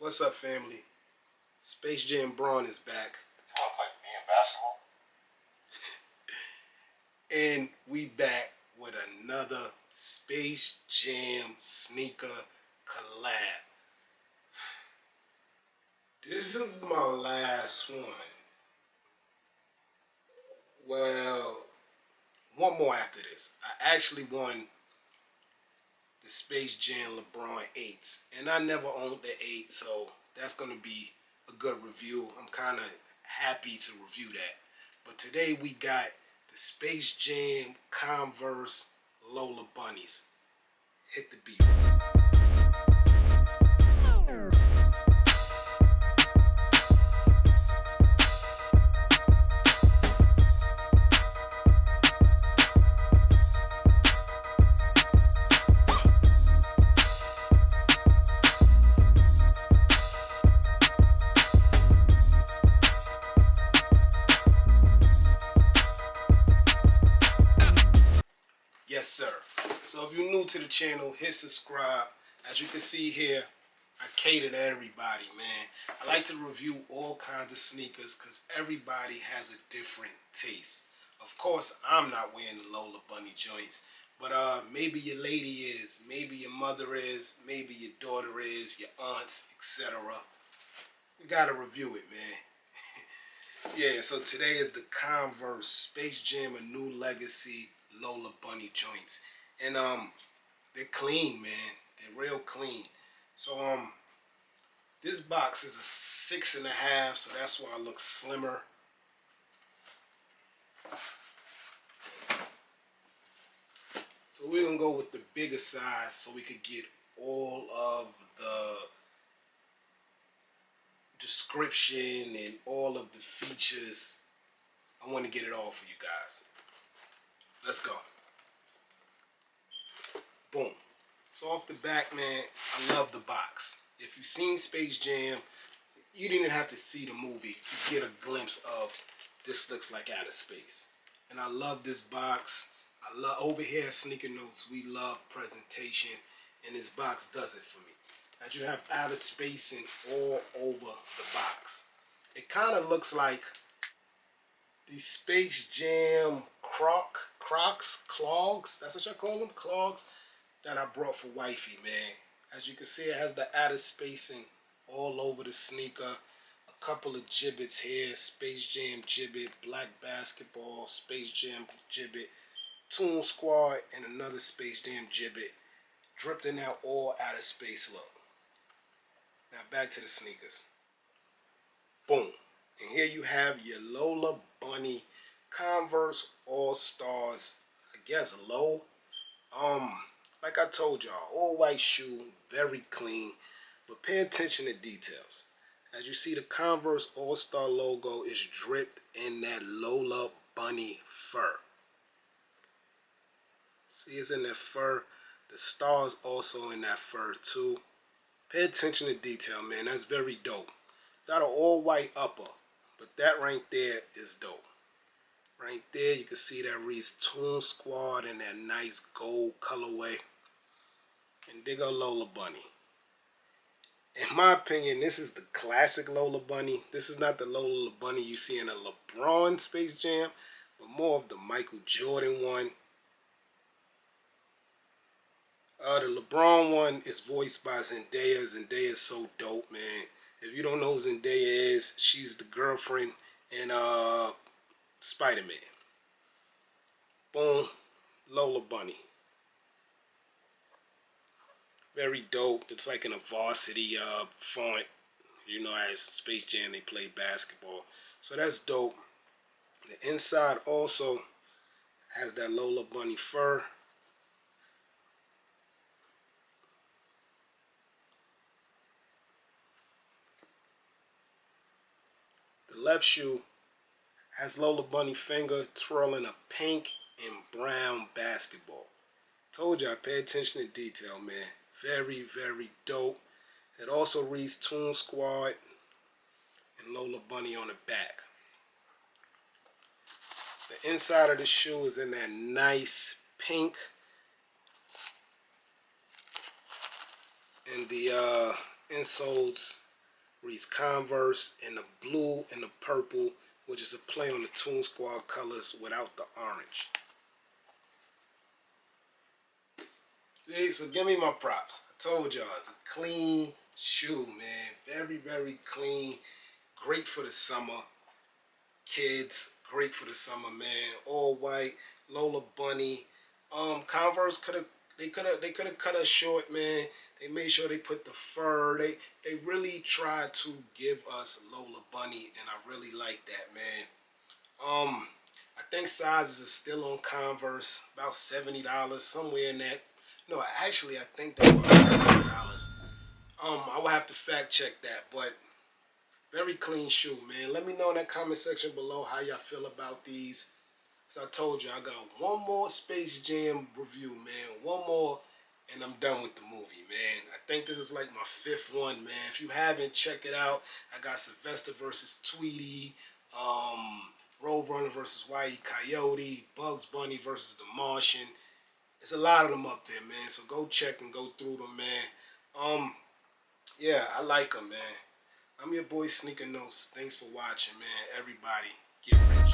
What's up, family? Space Jam Braun is back. You want to play me in basketball? And we back with another Space Jam sneaker collab. This is my last one. Well, one more after this. I actually won the Space Jam LeBron 8s. And I never owned the 8, so that's going to be a good review. I'm kind of happy to review that. But today we got the Space Jam Converse Lola Bunnies. Hit the beat. Yes, sir. So if you're new to the channel, hit subscribe. As you can see here, I cater to everybody, man. I like to review all kinds of sneakers because everybody has a different taste. Of course, I'm not wearing the Lola Bunny joints, but maybe your lady is, maybe your mother is, maybe your daughter is, your aunts, etc. We gotta review it, man. Yeah, so today is the Converse Space Jam: A New Legacy Lola Bunny joints, and they're clean, man. They're real clean. So this box is a 6.5, so that's why I look slimmer. So we're gonna go with the bigger size so we could get all of the description and all of the features. I want to get it all for you guys. Let's go. Boom. So off the back, man, I love the box. If you've seen Space Jam, you didn't have to see the movie to get a glimpse of this looks like outer space. And I love this box. I love, over here at Sneaker Notes, we love presentation, and this box does it for me. As you have outer spacing all over the box. It kind of looks like the Space Jam Crocs, clogs, that's what y'all call them, clogs, that I brought for wifey, man. As you can see, it has the outer spacing all over the sneaker. A couple of gibbets here, Space Jam gibbet, black basketball, Space Jam gibbet, Toon Squad, and another Space Jam gibbet, dripped in that all outer space look. Now back to the sneakers. Boom. And here you have your Lola Bunny Converse All-Stars, I guess low. Like I told y'all, all white shoe, very clean, but pay attention to details. As you see, the Converse All-Star logo is dripped in that Lola Bunny fur. See, it's in that fur. The stars also in that fur too. Pay attention to detail, man. That's very dope. Got an all-white upper, but that right there is dope. Right there, you can see that reads Toon Squad in that nice gold colorway. And there go Lola Bunny. In my opinion, this is the classic Lola Bunny. This is not the Lola Bunny you see in a LeBron Space Jam, but more of the Michael Jordan one. The LeBron one is voiced by Zendaya. Zendaya is so dope, man. If you don't know who Zendaya is, she's the girlfriend in Spider-Man. Boom. Lola Bunny. Very dope. It's like in a varsity font. You know, as Space Jam, they play basketball. So that's dope. The inside also has that Lola Bunny fur. The left shoe has Lola Bunny finger twirling a pink and brown basketball. Told you I pay attention to detail, man. Very, very dope. It also reads Toon Squad and Lola Bunny on the back. The inside of the shoe is in that nice pink. And the insoles Reads Converse in the blue and the purple, which is a play on the Toon Squad colors without the orange. See, so give me my props. I told y'all, it's a clean shoe, man. Very, very clean. Great for the summer. Kids, great for the summer, man. All white, Lola bunny. Converse they could have cut us short, man. They made sure they put the fur. They really tried to give us Lola bunny, and I really like that, man. I think sizes are still on Converse, about $70, somewhere in that. No, actually, I think they're about $100. I will have to fact check that, but very clean shoe, man. Let me know in that comment section below how y'all feel about these. As I told you, I got one more Space Jam review, man. One more, and I'm done with the movie, man. I think this is like my 5th one, man. If you haven't, check it out. I got Sylvester versus Tweety, Roadrunner versus Wile Coyote, Bugs Bunny versus The Martian. There's a lot of them up there, man. So go check and go through them, man. Yeah, I like them, man. I'm your boy Sneaker Notes. Thanks for watching, man. Everybody, get rich.